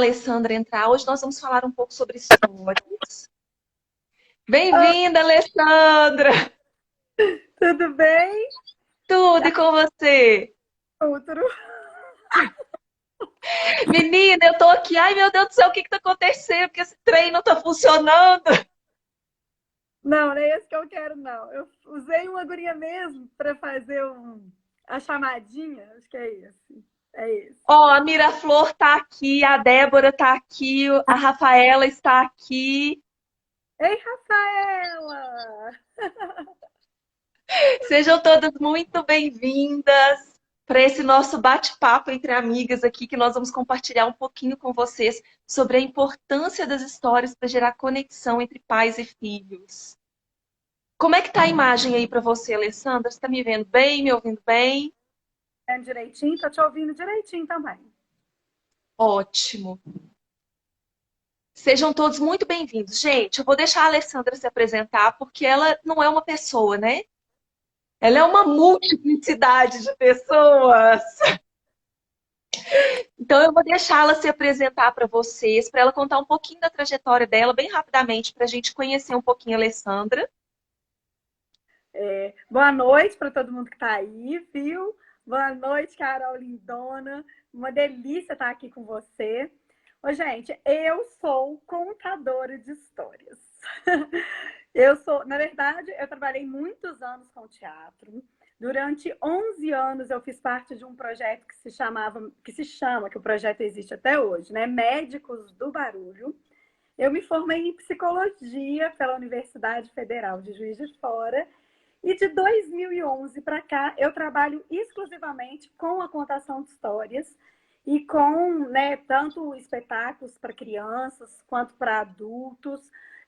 Alessandra entrar. Hoje nós vamos falar um pouco sobre histórias. Bem-vinda, Alessandra! Tudo bem? Tudo e com você? Outro. Menina, eu tô aqui. Ai, meu Deus do céu, o que que tá acontecendo? Que esse trem não tá funcionando. Não, não é esse que eu quero, não. Eu usei uma guria mesmo para fazer a chamadinha. Acho que é esse. É esse. Ó, a Miraflor tá aqui, a Débora tá aqui, a Rafaela está aqui. Ei, Rafaela! Sejam todas muito bem-vindas para esse nosso bate-papo entre amigas aqui, que nós vamos compartilhar um pouquinho com vocês sobre a importância das histórias para gerar conexão entre pais e filhos. Como é que tá a imagem aí para você, Alessandra? Você está me vendo bem, me ouvindo bem? Vendo direitinho? Tô te ouvindo direitinho também. Ótimo. Sejam todos muito bem-vindos. Gente, eu vou deixar a Alessandra se apresentar, porque ela não é uma pessoa, né? Ela é uma multiplicidade de pessoas. Então, eu vou deixá-la se apresentar para vocês, para ela contar um pouquinho da trajetória dela, bem rapidamente, para a gente conhecer um pouquinho a Alessandra. Boa noite para todo mundo que está aí, viu? Boa noite, Carol Lindona. Uma delícia estar aqui com você. Ô, gente, eu sou contadora de histórias. Na verdade, eu trabalhei muitos anos com teatro. Durante 11 anos eu fiz parte de um projeto que o projeto existe até hoje, né? Médicos do Barulho. Eu me formei em psicologia pela Universidade Federal de Juiz de Fora e de 2011 para cá, eu trabalho exclusivamente com a contação de histórias e com, né, tanto espetáculos para crianças quanto para adultos.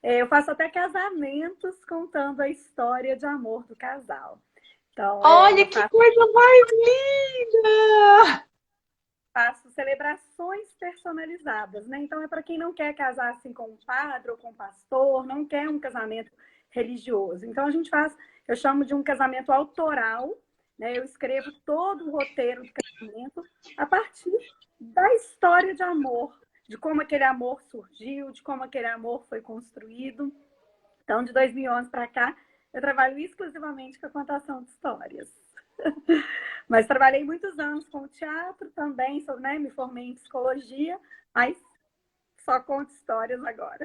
Eu faço até casamentos contando a história de amor do casal. Então, Olha eu que coisa mais linda! faço celebrações personalizadas, né? Então, é para quem não quer casar assim com um padre ou com um pastor, não quer um casamento religioso. Então, a gente faz, eu chamo de um casamento autoral, né? Eu escrevo todo o roteiro do casamento a partir da história de amor, de como aquele amor surgiu, de como aquele amor foi construído. Então, de 2011 para cá, eu trabalho exclusivamente com a contação de histórias. Mas trabalhei muitos anos com teatro também, né? Me formei em psicologia, mas só conto histórias agora.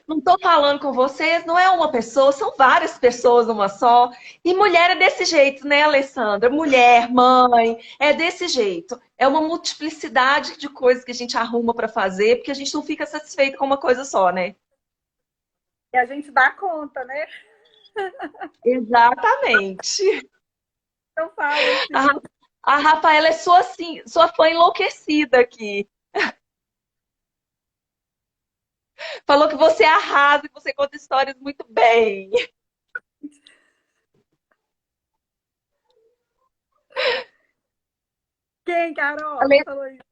Não estou falando com vocês, não é uma pessoa, são várias pessoas numa só. E mulher é desse jeito, né, Alessandra? Mulher, mãe, é desse jeito. É uma multiplicidade de coisas que a gente arruma para fazer, porque a gente não fica satisfeito com uma coisa só, né? E a gente dá conta, né? Exatamente. Eu falo A, assim. a Rafaela é sua, assim, sua fã enlouquecida aqui. Falou que você arrasa, que você conta histórias muito bem. Quem, Carol, que falou isso?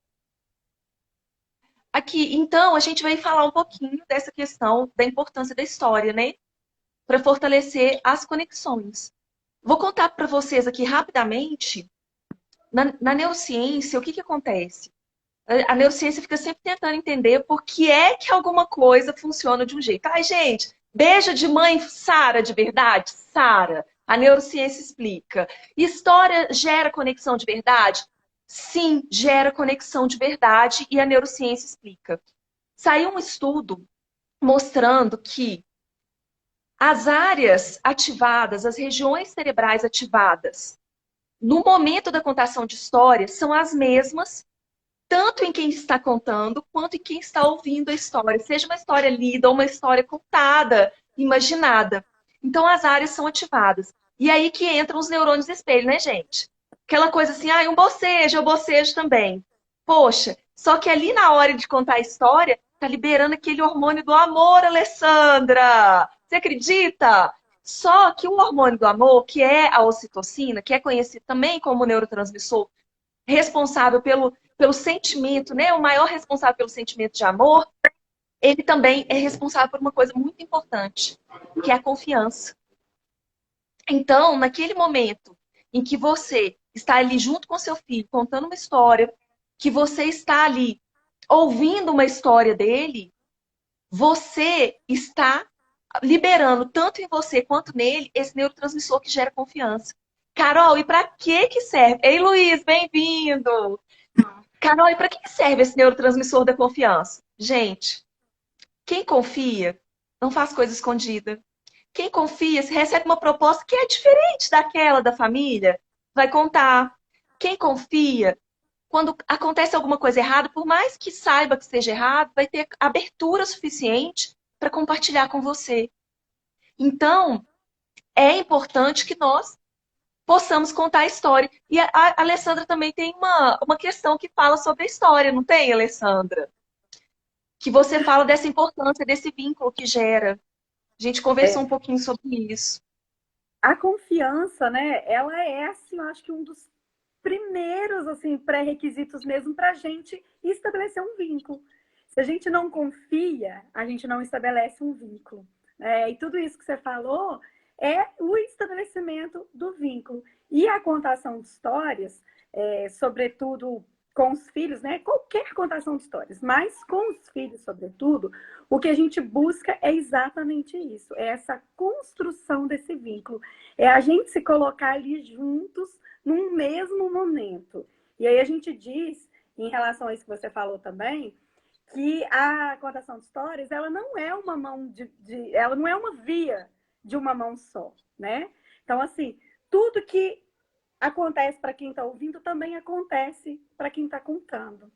Aqui, então, a gente vai falar um pouquinho dessa questão da importância da história, né? Para fortalecer as conexões. Vou contar para vocês aqui rapidamente. Na neurociência, o que acontece? A neurociência fica sempre tentando entender por que é que alguma coisa funciona de um jeito. Ai, gente, beijo de mãe, Sara, de verdade? Sara. A neurociência explica. História gera conexão de verdade? Sim, gera conexão de verdade e a neurociência explica. Saiu um estudo mostrando que as áreas ativadas, as regiões cerebrais ativadas no momento da contação de histórias são as mesmas, tanto em quem está contando quanto em quem está ouvindo a história, seja uma história lida ou uma história contada, imaginada. Então as áreas são ativadas. E aí que entram os neurônios espelho, né, gente? Aquela coisa assim, ah, um bocejo, eu bocejo também. Poxa, só que ali na hora de contar a história, tá liberando aquele hormônio do amor, Alessandra. Você acredita? Só que o hormônio do amor, que é a ocitocina, que é conhecido também como neurotransmissor responsável pelo sentimento, né? O maior responsável pelo sentimento de amor, ele também é responsável por uma coisa muito importante, que é a confiança. Então, naquele momento em que você está ali junto com seu filho, contando uma história, que você está ali ouvindo uma história dele, você está liberando tanto em você quanto nele esse neurotransmissor que gera confiança. Carol, e para que serve? Ei, Luiz, bem-vindo! Carol, e para que serve esse neurotransmissor da confiança? Gente, quem confia não faz coisa escondida. Quem confia, se recebe uma proposta que é diferente daquela da família, vai contar. Quem confia, quando acontece alguma coisa errada, por mais que saiba que esteja errado, vai ter abertura suficiente para compartilhar com você. Então, é importante que nós possamos contar a história. E a Alessandra também tem uma questão que fala sobre a história, não tem, Alessandra? Que você fala dessa importância desse vínculo que gera. A gente conversou um É. pouquinho sobre isso. A confiança, né? Ela é, assim, eu acho que um dos primeiros, assim, pré-requisitos mesmo para a gente estabelecer um vínculo. Se a gente não confia, a gente não estabelece um vínculo. E tudo isso que você falou é o estabelecimento do vínculo. E a contação de histórias, sobretudo com os filhos, né? Qualquer contação de histórias, mas com os filhos, sobretudo, o que a gente busca é exatamente isso, é essa construção desse vínculo. É a gente se colocar ali juntos num mesmo momento. E aí a gente diz, em relação a isso que você falou também, que a contação de histórias, ela não é uma mão ela não é uma via de uma mão só, né? Então, assim, tudo que acontece para quem está ouvindo também acontece para quem está contando.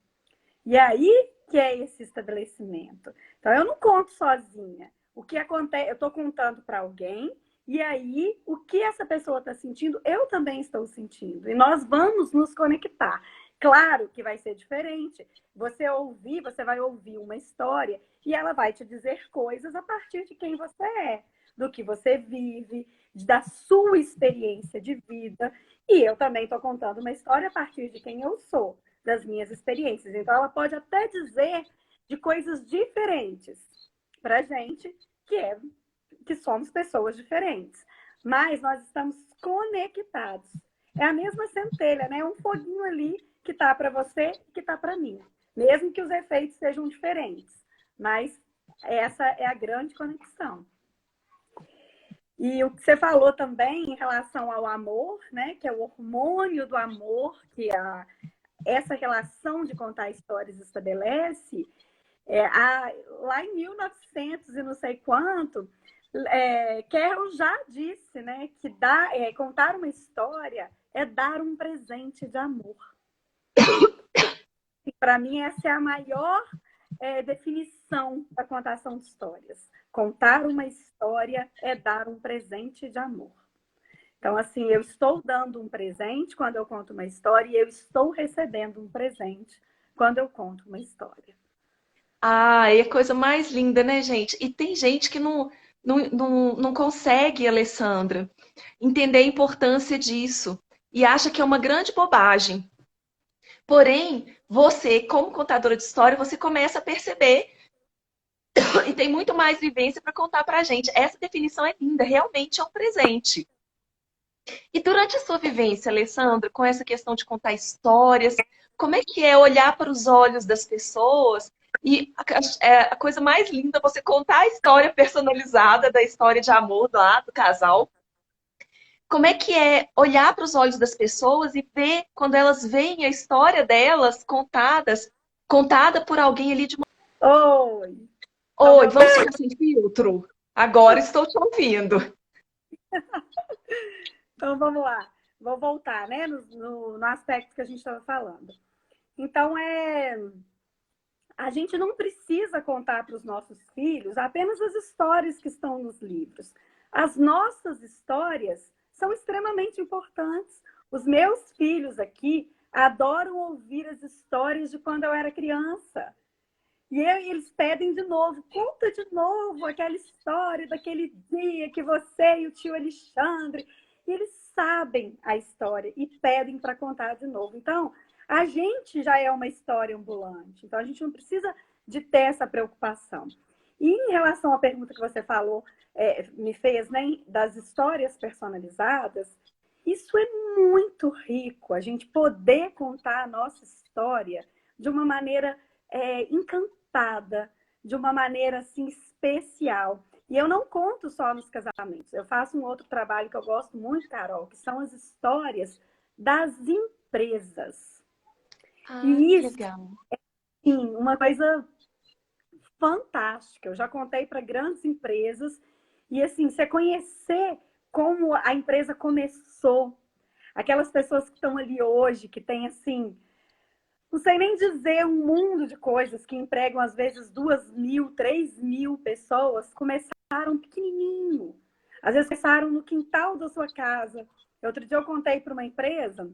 E aí que é esse estabelecimento. Então, eu não conto sozinha. O que acontece, eu estou contando para alguém, e aí o que essa pessoa está sentindo, eu também estou sentindo. E nós vamos nos conectar. Claro que vai ser diferente. Você vai ouvir uma história e ela vai te dizer coisas a partir de quem você é, do que você vive, da sua experiência de vida. E eu também estou contando uma história a partir de quem eu sou, das minhas experiências. Então, ela pode até dizer de coisas diferentes para gente, que somos pessoas diferentes. Mas nós estamos conectados. É a mesma centelha, né? Um foguinho ali que tá para você e que tá para mim. Mesmo que os efeitos sejam diferentes. Mas essa é a grande conexão. E o que você falou também em relação ao amor, né? Que é o hormônio do amor, que essa relação de contar histórias estabelece, lá em 1900 e não sei quanto, Carroll já disse, né, que contar uma história é dar um presente de amor. E para mim essa é a maior definição da contação de histórias. Contar uma história é dar um presente de amor. Então, assim, eu estou dando um presente quando eu conto uma história e eu estou recebendo um presente quando eu conto uma história. Ah, é a coisa mais linda, né, gente? E tem gente que não consegue, Alessandra, entender a importância disso e acha que é uma grande bobagem. Porém, você, como contadora de história, você começa a perceber e tem muito mais vivência para contar para a gente. Essa definição é linda, realmente é um presente. E durante a sua vivência, Alessandra, com essa questão de contar histórias, como é que é olhar para os olhos das pessoas? E a coisa mais linda é você contar a história personalizada da história de amor lá do casal. Como é que é olhar para os olhos das pessoas e ver quando elas veem a história delas contada por alguém ali de uma... Oi! Então, Oi, vamos ficar sem filtro? Agora estou te ouvindo. então vamos lá. Vou voltar, né, no aspecto que a gente estava falando. Então, a gente não precisa contar para os nossos filhos apenas as histórias que estão nos livros. As nossas histórias são extremamente importantes. Os meus filhos aqui adoram ouvir as histórias de quando eu era criança. E aí eles pedem de novo, conta de novo aquela história daquele dia que você e o tio Alexandre. E eles sabem a história e pedem para contar de novo. Então, a gente já é uma história ambulante. Então, a gente não precisa de ter essa preocupação. E em relação à pergunta que você falou, me fez, né, das histórias personalizadas, isso é muito rico, a gente poder contar a nossa história de uma maneira encantada de uma maneira assim especial. E eu não conto só nos casamentos. Eu faço um outro trabalho que eu gosto muito, Carol, que são as histórias das empresas. Ah, E que isso, legal. sim, uma coisa fantástica. Eu já contei para grandes empresas. E assim, você conhecer como a empresa começou, aquelas pessoas que estão ali hoje, que têm assim, não sei nem dizer, um mundo de coisas, que empregam às vezes 2.000, 3.000 pessoas, começaram pequenininho. Às vezes começaram no quintal da sua casa. Outro dia eu contei para uma empresa,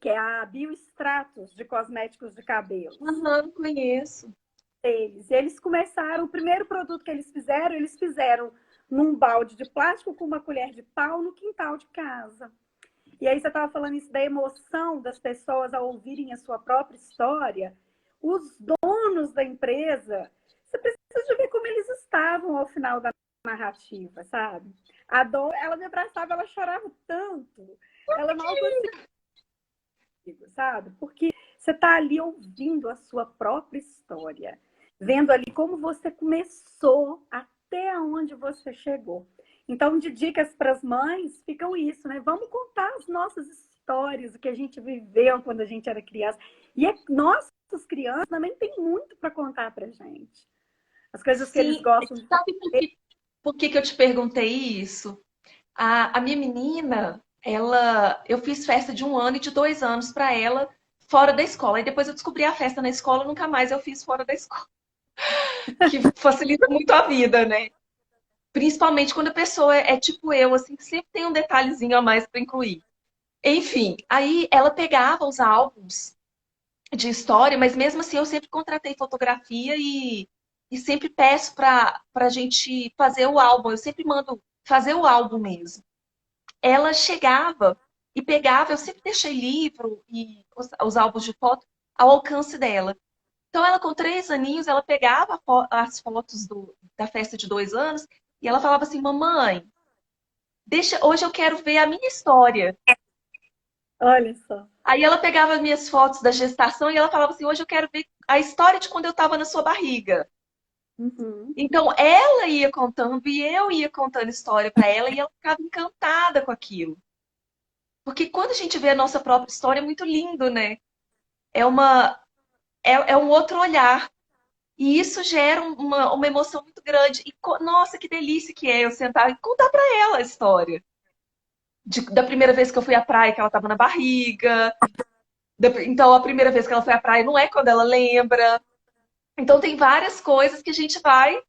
que é a Biostratos, de cosméticos de cabelo. Aham, conheço. Eles começaram, o primeiro produto que eles fizeram num balde de plástico com uma colher de pau no quintal de casa. E aí você estava falando isso da emoção das pessoas ao ouvirem a sua própria história. Os donos da empresa, você precisa de ver como eles estavam ao final da narrativa, sabe? A dor, ela me abraçava, ela chorava tanto, ela mal conseguia, sabe? Porque você está ali ouvindo a sua própria história, vendo ali como você começou até onde você chegou. Então, de dicas para as mães, ficam isso, né? Vamos contar as nossas histórias, o que a gente viveu quando a gente era criança. E nossas crianças também têm muito para contar para gente. As coisas que eles Sim, gostam de sabe por que que eu te perguntei isso? A minha menina, eu fiz festa de 1 ano e de 2 anos para ela fora da escola. E depois eu descobri a festa na escola, nunca mais eu fiz fora da escola, que facilita muito a vida, né? Principalmente quando a pessoa é tipo eu, assim, que sempre tem um detalhezinho a mais para incluir. Enfim, aí ela pegava os álbuns de história, mas mesmo assim eu sempre contratei fotografia e sempre peço para a gente fazer o álbum. Eu sempre mando fazer o álbum mesmo. Ela chegava e pegava, eu sempre deixei livro e os álbuns de foto ao alcance dela. Então, ela com 3 aninhos, ela pegava as fotos da festa de 2 anos e ela falava assim: Mamãe, hoje eu quero ver a minha história. Olha só. Aí ela pegava as minhas fotos da gestação e ela falava assim: Hoje eu quero ver a história de quando eu estava na sua barriga. Uhum. Então, ela ia contando e eu ia contando história para ela e ela ficava encantada com aquilo. Porque quando a gente vê a nossa própria história, é muito lindo, né? É uma, é um outro olhar. E isso gera uma emoção muito grande. E, nossa, que delícia que é eu sentar e contar para ela a história. Da primeira vez que eu fui à praia, que ela estava na barriga. Então, a primeira vez que ela foi à praia não é quando ela lembra. Então, tem várias coisas que a gente vai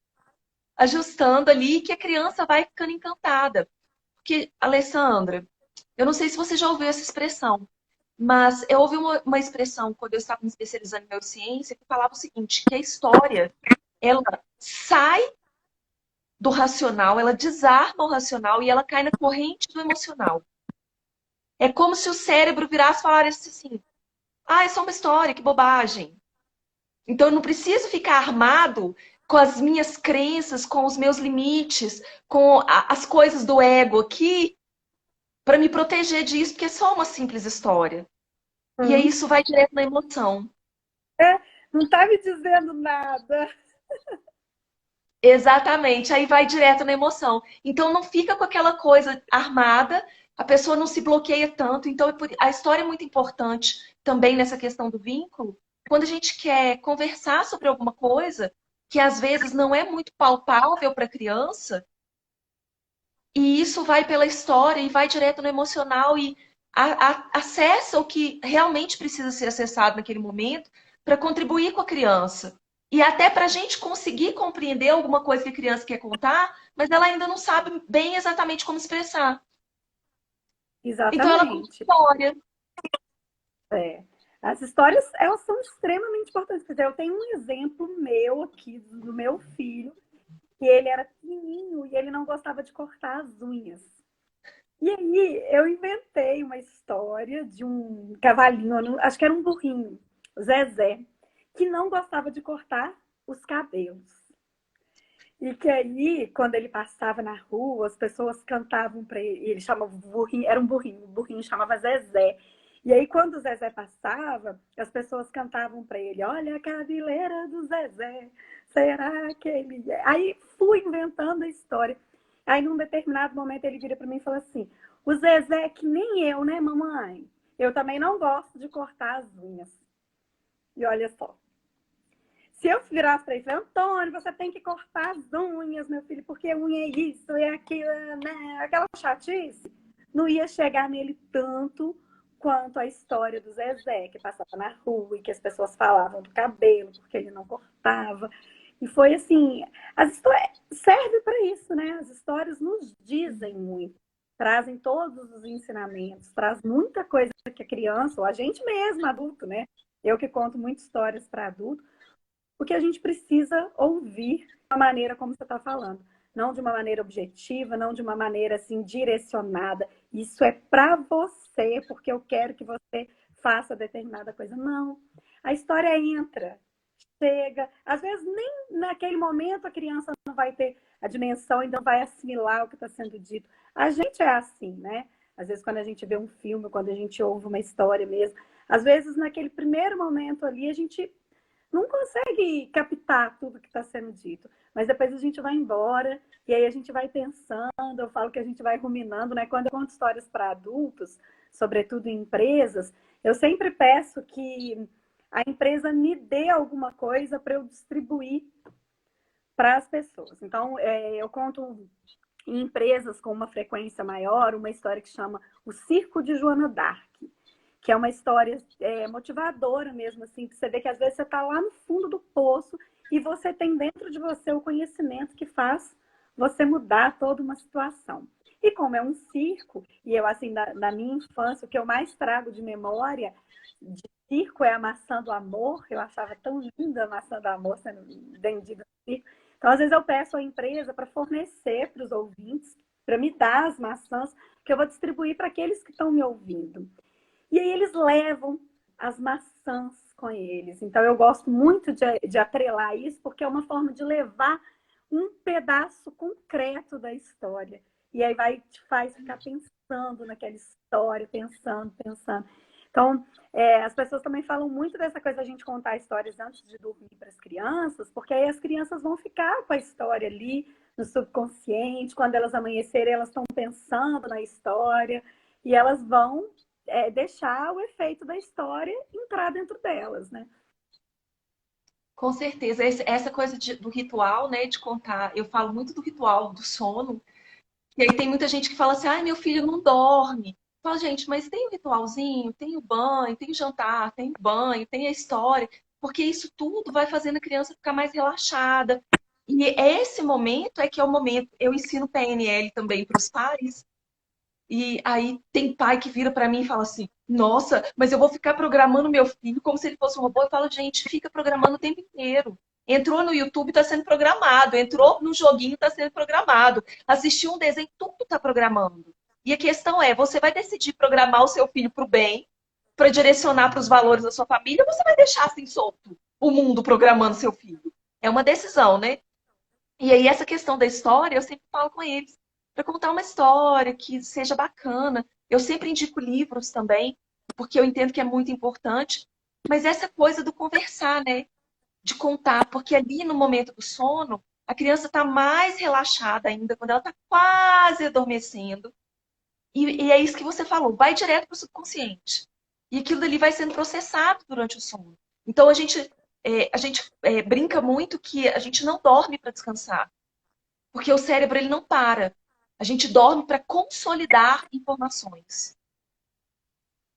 ajustando ali que a criança vai ficando encantada. Porque, Alessandra, eu não sei se você já ouviu essa expressão, mas eu ouvi uma expressão quando eu estava me especializando em neurociência que falava o seguinte, que a história, ela sai do racional, ela desarma o racional e ela cai na corrente do emocional. É como se o cérebro virasse e falasse assim, ah, é só uma história, que bobagem. Então eu não preciso ficar armado com as minhas crenças, com os meus limites, com as coisas do ego aqui, para me proteger disso, porque é só uma simples história. E aí Uhum. isso vai direto na emoção. Não está me dizendo nada. Exatamente, aí vai direto na emoção. Então não fica com aquela coisa armada, a pessoa não se bloqueia tanto. Então a história é muito importante também nessa questão do vínculo. Quando a gente quer conversar sobre alguma coisa que às vezes não é muito palpável para a criança, e isso vai pela história e vai direto no emocional e acessa o que realmente precisa ser acessado naquele momento para contribuir com a criança. E até para a gente conseguir compreender alguma coisa que a criança quer contar, mas ela ainda não sabe bem exatamente como expressar. Então ela conta Exatamente. história. É. As histórias, elas são extremamente importantes. Quer dizer, eu tenho um exemplo meu aqui, do meu filho, que ele era pequenininho e ele não gostava de cortar as unhas. E aí eu inventei uma história de um cavalinho, acho que era um burrinho, Zezé, que não gostava de cortar os cabelos. E que aí, quando ele passava na rua, as pessoas cantavam para ele, ele chamava o burrinho, era um burrinho, o burrinho chamava Zezé. E aí, quando o Zezé passava, as pessoas cantavam para ele: olha a cabeleira do Zezé, será que ele é? Aí fui inventando a história. Aí, num determinado momento, ele vira para mim e fala assim: o Zezé é que nem eu, né, mamãe? Eu também não gosto de cortar as unhas. E olha só. Se eu virasse para ele e falar: Antônio, você tem que cortar as unhas, meu filho, porque unha é isso, é aquilo, né? Aquela chatice, não ia chegar nele tanto quanto a história do Zezé, que passava na rua e que as pessoas falavam do cabelo, porque ele não cortava. E foi assim, as histórias servem para isso, né? As histórias nos dizem muito, trazem todos os ensinamentos, traz muita coisa que a criança, ou a gente mesmo, adulto, né? Eu que conto muitas histórias para adulto, porque a gente precisa ouvir de uma maneira como você está falando, não de uma maneira objetiva, não de uma maneira assim direcionada. Isso é para você, porque eu quero que você faça determinada coisa. Não. A história entra, chega. Às vezes, nem naquele momento a criança não vai ter a dimensão e não vai assimilar o que está sendo dito. A gente é assim, né? Às vezes, quando a gente vê um filme, quando a gente ouve uma história mesmo, às vezes, naquele primeiro momento ali, a gente não consegue captar tudo que está sendo dito. Mas depois a gente vai embora e aí a gente vai pensando, eu falo que a gente vai ruminando, né? Quando eu conto histórias para adultos, sobretudo em empresas, eu sempre peço que a empresa me dê alguma coisa para eu distribuir para as pessoas. Então, eu conto em empresas com uma frequência maior uma história que chama O Circo de Joana d'Arc, que é uma história motivadora mesmo, assim, que você vê que às vezes você está lá no fundo do poço e você tem dentro de você o conhecimento que faz você mudar toda uma situação. E como é um circo, e eu, assim, na minha infância, o que eu mais trago de memória de circo é a maçã do amor. Eu achava tão linda a maçã do amor sendo vendida no circo. Então, às vezes, eu peço à empresa para fornecer para os ouvintes, para me dar as maçãs que eu vou distribuir para aqueles que estão me ouvindo. E aí eles levam as maçãs com eles. Então eu gosto muito de atrelar isso, porque é uma forma de levar um pedaço concreto da história. E aí te faz ficar pensando naquela história, pensando. Então, as pessoas também falam muito dessa coisa da gente contar histórias antes de dormir para as crianças, porque aí as crianças vão ficar com a história ali no subconsciente, quando elas amanhecerem, elas estão pensando na história e elas vão deixar o efeito da história entrar dentro delas, né? Com certeza. Essa coisa do ritual, né, de contar. Eu falo muito do ritual do sono. E aí tem muita gente que fala assim, ai, meu filho não dorme. Fala, gente, mas tem o ritualzinho, tem o banho, tem o jantar, tem o banho, tem a história. Porque isso tudo vai fazendo a criança ficar mais relaxada. E esse momento é que é o momento. Eu ensino PNL também para os pais. E aí tem pai que vira para mim e fala assim: nossa, mas eu vou ficar programando meu filho como se ele fosse um robô. Eu falo, gente, fica programando o tempo inteiro. Entrou no YouTube, está sendo programado. Entrou no joguinho, está sendo programado. Assistiu um desenho, tudo está programando. E a questão é: você vai decidir programar o seu filho para o bem, para direcionar para os valores da sua família, ou você vai deixar assim solto o mundo programando seu filho? É uma decisão, né? E aí, essa questão da história, eu sempre falo com eles, para contar uma história que seja bacana. Eu sempre indico livros também, porque eu entendo que é muito importante. Mas essa coisa do conversar, né? De contar, porque ali no momento do sono, a criança está mais relaxada ainda, quando ela está quase adormecendo. E é isso que você falou, vai direto para o subconsciente. E aquilo dali vai sendo processado durante o sono. Então a gente brinca muito que a gente não dorme para descansar. Porque o cérebro ele não para. A gente dorme para consolidar informações.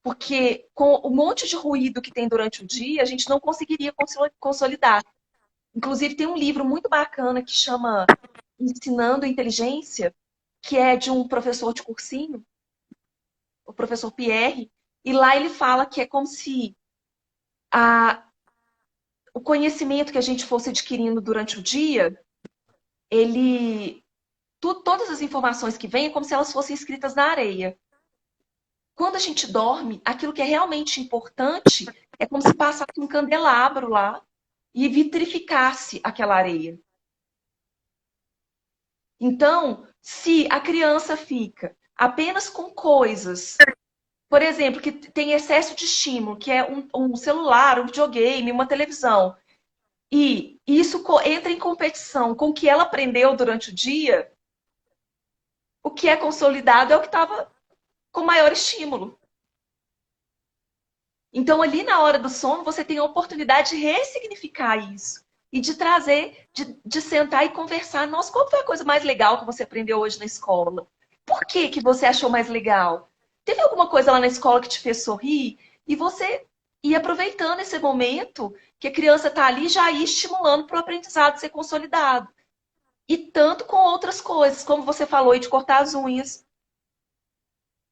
Porque com o monte de ruído que tem durante o dia, a gente não conseguiria consolidar. Inclusive, tem um livro muito bacana que chama Ensinando Inteligência, que é de um professor de cursinho, o professor Pierre, e lá ele fala que é como se a, o conhecimento que a gente fosse adquirindo durante o dia, ele todas as informações que vêm é como se elas fossem escritas na areia. Quando a gente dorme, aquilo que é realmente importante é como se passasse um candelabro lá e vitrificasse aquela areia. Então, se a criança fica apenas com coisas por exemplo, que tem excesso de estímulo, que é um celular, um videogame, uma televisão, e isso entra em competição com o que ela aprendeu durante o dia, o que é consolidado é o que estava com maior estímulo. Então, ali na hora do sono, você tem a oportunidade de ressignificar isso. E de trazer, de sentar e conversar. Nossa, qual foi a coisa mais legal que você aprendeu hoje na escola? Por que que você achou mais legal? Teve alguma coisa lá na escola que te fez sorrir? E você ir aproveitando esse momento que a criança está ali já ir estimulando para o aprendizado ser consolidado. E tanto com outras coisas, como você falou, e de cortar as unhas.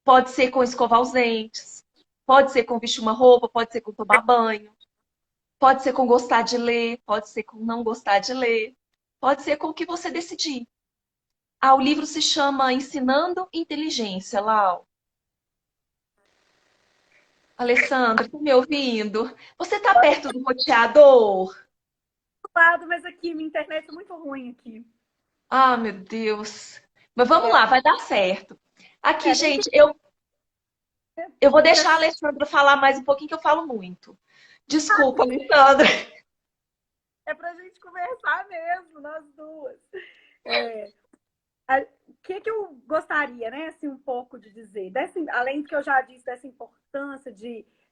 Pode ser com escovar os dentes, pode ser com vestir uma roupa, pode ser com tomar banho, pode ser com gostar de ler, pode ser com não gostar de ler, pode ser com o que você decidir. Ah, o livro se chama Ensinando Inteligência, Lau. Alessandra, tá me ouvindo? Você tá perto do roteador? Lado, mas aqui, minha internet é muito ruim aqui. Ah, meu Deus. Mas vamos É, lá, vai dar certo. Aqui, nem gente, eu vou deixar a fica. Alessandra falar mais um pouquinho, que eu falo muito. Desculpa, Alessandra. É pra gente conversar mesmo, nós duas. É, o que eu gostaria, né, assim, um pouco de dizer, além do que eu já disse, dessa importância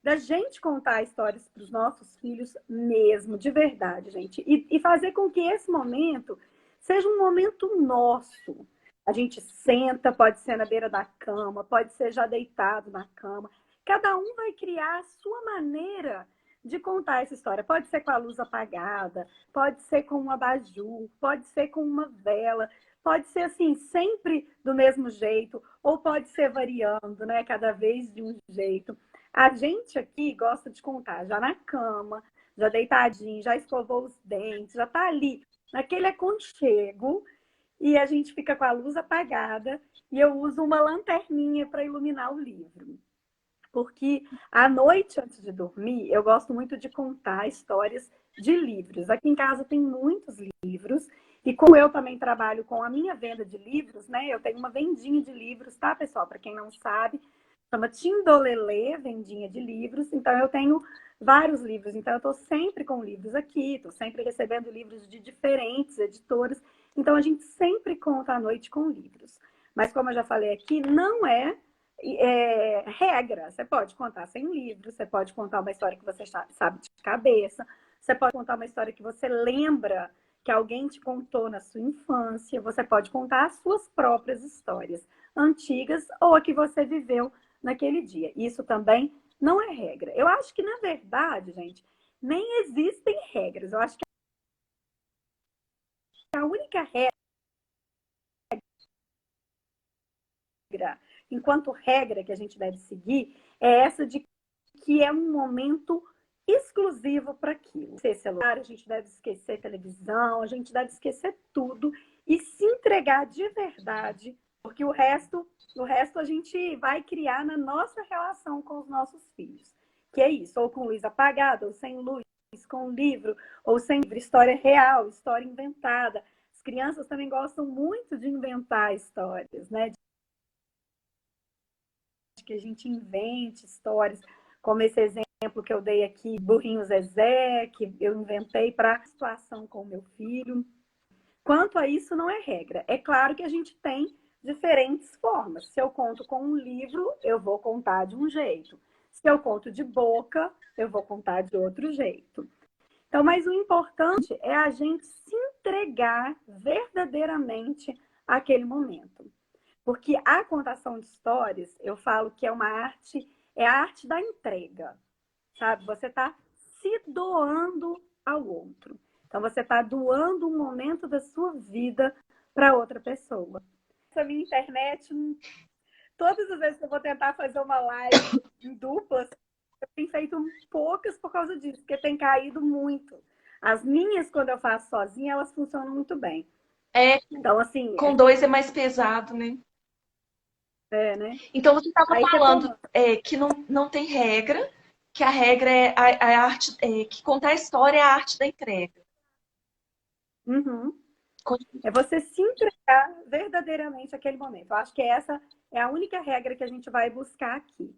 da gente contar histórias para os nossos filhos mesmo, de verdade, gente, e fazer com que esse momento seja um momento nosso. A gente senta, pode ser na beira da cama, pode ser já deitado na cama. Cada um vai criar a sua maneira de contar essa história. Pode ser com a luz apagada, pode ser com um abajur, pode ser com uma vela. Pode ser assim, sempre do mesmo jeito, ou pode ser variando, né? Cada vez de um jeito. A gente aqui gosta de contar já na cama, já deitadinho, já escovou os dentes, já tá ali, naquele aconchego, e a gente fica com a luz apagada, e eu uso uma lanterninha para iluminar o livro. Porque à noite, antes de dormir, eu gosto muito de contar histórias de livros. Aqui em casa tem muitos livros, e como eu também trabalho com a minha venda de livros, né? Eu tenho uma vendinha de livros, tá, pessoal? Para quem não sabe, chama Tindolelê, vendinha de livros. Então eu tenho vários livros. Então eu estou sempre com livros aqui, estou sempre recebendo livros de diferentes editoras. Então a gente sempre conta à noite com livros. Mas como eu já falei aqui, não regra. Você pode contar sem livro, você pode contar uma história que você sabe de cabeça, você pode contar uma história que você lembra que alguém te contou na sua infância, você pode contar as suas próprias histórias, antigas ou a que você viveu naquele dia. Isso também não é regra. Eu acho que, na verdade, gente, nem existem regras. Eu acho que a única regra, enquanto regra que a gente deve seguir, é essa de que é um momento exclusivo para aquilo. Esquecer celular, a gente deve esquecer televisão, a gente deve esquecer tudo e se entregar de verdade, porque o resto a gente vai criar na nossa relação com os nossos filhos. Que é isso, ou com luz apagada, ou sem luz, com livro, ou sem livro, história real, história inventada. As crianças também gostam muito de inventar histórias, né? De que a gente invente histórias, como esse exemplo que eu dei aqui, Burrinho Zezé, que eu inventei para a situação com o meu filho. Quanto a isso, não é regra. É claro que a gente tem diferentes formas. Se eu conto com um livro, eu vou contar de um jeito. Se eu conto de boca, eu vou contar de outro jeito. Então, mas o importante é a gente se entregar verdadeiramente àquele momento. Porque a contação de histórias, eu falo que é uma arte, é a arte da entrega, sabe? Você está se doando ao outro. Então, você está doando um momento da sua vida para outra pessoa. Essa minha internet, todas as vezes que eu vou tentar fazer uma live em duplas, eu tenho feito poucas por causa disso, porque tem caído muito. As minhas, quando eu faço sozinha, elas funcionam muito bem. É, Então, assim, com dois é mais pesado, né? né? Então você estava Aí você falando toma. que não tem regra, que a regra é a arte, que contar a história é a arte da entrega. Uhum. É você se entregar verdadeiramente àquele momento. Eu acho que essa é a única regra que a gente vai buscar aqui.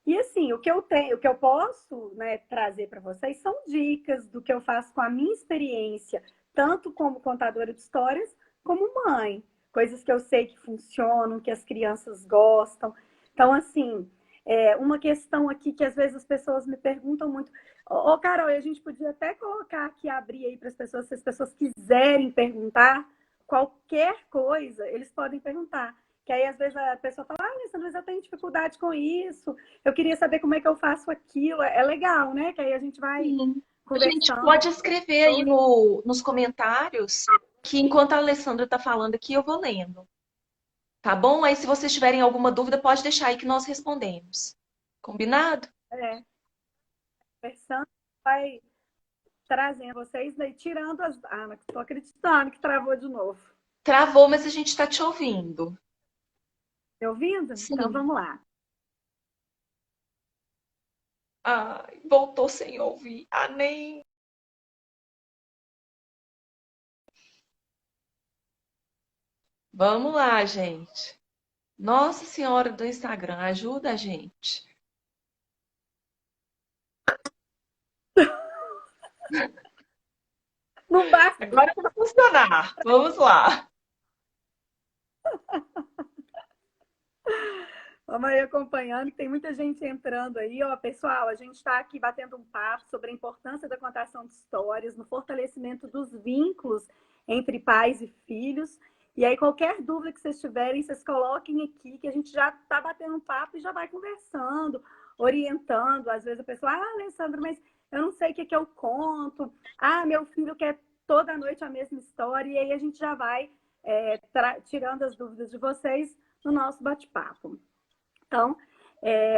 E assim, o que eu tenho, o que eu posso, né, trazer para vocês são dicas do que eu faço com a minha experiência, tanto como contadora de histórias, como mãe. Coisas que eu sei que funcionam, que as crianças gostam. Então, assim, uma questão aqui que às vezes as pessoas me perguntam muito. Ô, Carol, e a gente podia até colocar aqui, abrir aí para as pessoas, se as pessoas quiserem perguntar qualquer coisa, eles podem perguntar. Que aí, às vezes, a pessoa fala, ah, Alessandra, mas eu tenho dificuldade com isso, eu queria saber como é que eu faço aquilo. É legal, né? Que aí a gente vai Sim. A gente conversando. pode escrever aí nos comentários que enquanto a Alessandra está falando aqui, eu vou lendo. Tá bom? Aí, se vocês tiverem alguma dúvida, pode deixar aí que nós respondemos. Combinado? É, conversando, vai trazendo vocês, daí tirando as... Ah, não estou acreditando que travou de novo. Travou, mas a gente está te ouvindo. Me ouvindo? Então, Sim. vamos lá. Ai, voltou sem ouvir. Ah, nem. Vamos lá, gente. Nossa Senhora do Instagram, ajuda a gente. Não basta. Agora vai funcionar. Vamos lá. Vamos aí acompanhando, que tem muita gente entrando aí. Ó, pessoal, a gente está aqui batendo um papo sobre a importância da contação de histórias no fortalecimento dos vínculos entre pais e filhos. E aí, qualquer dúvida que vocês tiverem, vocês coloquem aqui, que a gente já está batendo um papo e já vai conversando, orientando. Às vezes a pessoa, ah, Alessandra, mas eu não sei o que que eu conto. Ah, meu filho quer toda noite a mesma história. E aí a gente já vai tirando as dúvidas de vocês no nosso bate-papo. Então,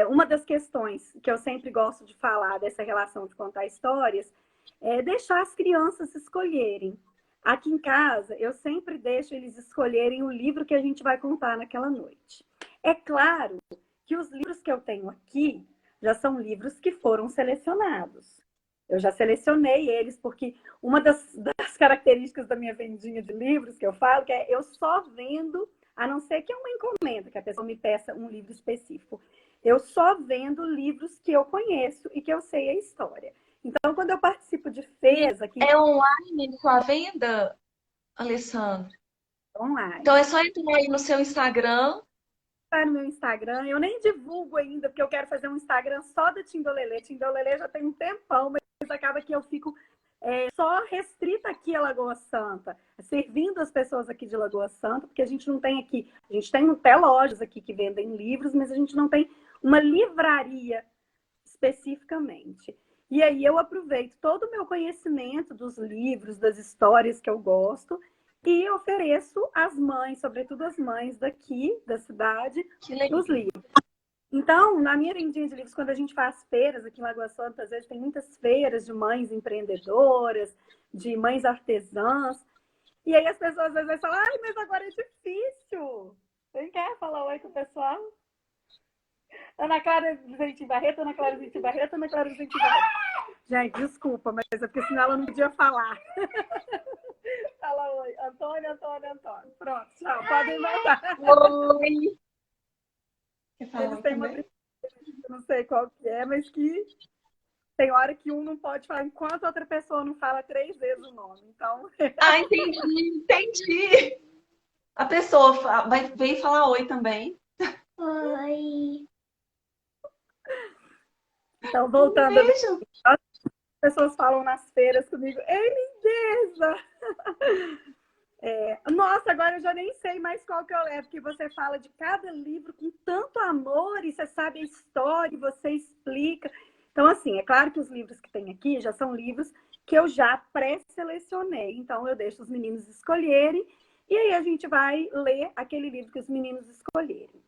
uma das questões que eu sempre gosto de falar dessa relação de contar histórias é deixar as crianças escolherem. Aqui em casa, eu sempre deixo eles escolherem o livro que a gente vai contar naquela noite. É claro que os livros que eu tenho aqui já são livros que foram selecionados. Eu já selecionei eles, porque uma das características da minha vendinha de livros que eu falo que é eu só vendo, a não ser que é uma encomenda, que a pessoa me peça um livro específico. Eu só vendo livros que eu conheço e que eu sei a história. Então, quando eu participo de feiras aqui É online sua venda, Alessandra? Então online, é só entrar aí no seu Instagram. tá no meu Instagram, eu nem divulgo ainda, porque eu quero fazer um Instagram só da Tindolelê. Tindolelê já tem um tempão, mas acaba que eu fico só restrita aqui a Lagoa Santa, servindo as pessoas aqui de Lagoa Santa, porque a gente não tem aqui, a gente tem até lojas aqui que vendem livros, mas a gente não tem uma livraria especificamente. E aí eu aproveito todo o meu conhecimento dos livros, das histórias que eu gosto, e ofereço às mães, sobretudo as mães daqui da cidade, Que legal. os livros. Então, na minha vendinha de livros, quando a gente faz feiras aqui em Lagoa Santa, às vezes tem muitas feiras de mães empreendedoras, de mães artesãs. E aí as pessoas às vezes falam, ai, mas agora é difícil. Você quer falar oi com o pessoal? Ana Clara Vicente Barreto, Ana Clara Vicente Barreto, Ana Clara Vicente Barreto. Gente, desculpa, mas é porque senão ela não podia falar. Fala oi. Antônio, Antônio, Antônio. Pronto, tchau. Podem voltar. Oi. Eles têm uma brincadeira, não sei qual que é, mas que tem hora que um não pode falar enquanto a outra pessoa não fala 3 vezes o nome. Então. Ah, entendi. A pessoa veio falar oi também. Oi. Então, Um voltando, beijo. as pessoas falam nas feiras comigo, ei, lindeza! Nossa, agora eu já nem sei mais qual que eu levo, porque você fala de cada livro com tanto amor e você sabe a história, e você explica. Então, assim, é claro que os livros que tem aqui já são livros que eu já pré-selecionei. Então, eu deixo os meninos escolherem e aí a gente vai ler aquele livro que os meninos escolherem.